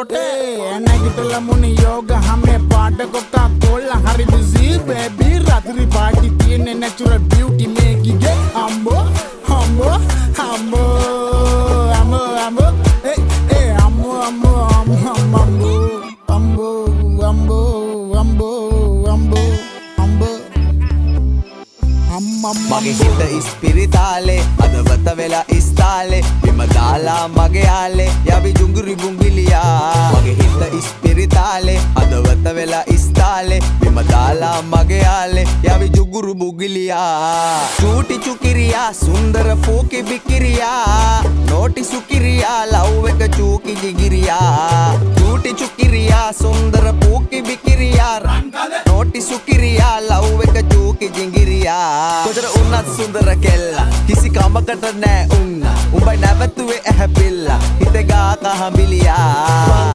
लोटे නැගිටලා මුනි යෝග හැමේ පාට කොක්කා කොල්ලා හරි busy baby රාත්‍රී පාටි තියෙන්නේ natural beauty මේකිගේ අම්බෝ අම්බෝ අම්බෝ අම්බෝ අම්බෝ ඒ අම්බෝ අම්බෝ අම්බෝ අම්බෝ අම්බෝ අම්බෝ අම්බෝ අම්බෝ මගේ හිත ඉස්පිරිතාලේ අදවත වෙලා ඉස්තාලේ බිම දාලා මගේ යාලේ යවි ජුංගුරි බුංගිලියා මගේ හිත ඉස්පිරිතාලේ අදවත වෙලා ඉස්තාලේ බිම දාලා මගේ යාලේ යවි ජුංගුරු බුංගිලියා චූටි චුකිරියා සුන්දර පූකි බිකිරියා නෝටි සුකිරියා ලව් එක චූකි ජිගිරියා චූටි චුකිරියා සුන්දර පූකි බිකිරියා නෝටි සුකිරියා ලව් එක චූකි ජිගිරියා කොතර උන්නත් සුන්දර කෙල්ලා කිසි කමකට නෑ උන්න උඹයි නැවතුවේ ඇහැ පිල්ලා හිතේ ගා කහඹිලියා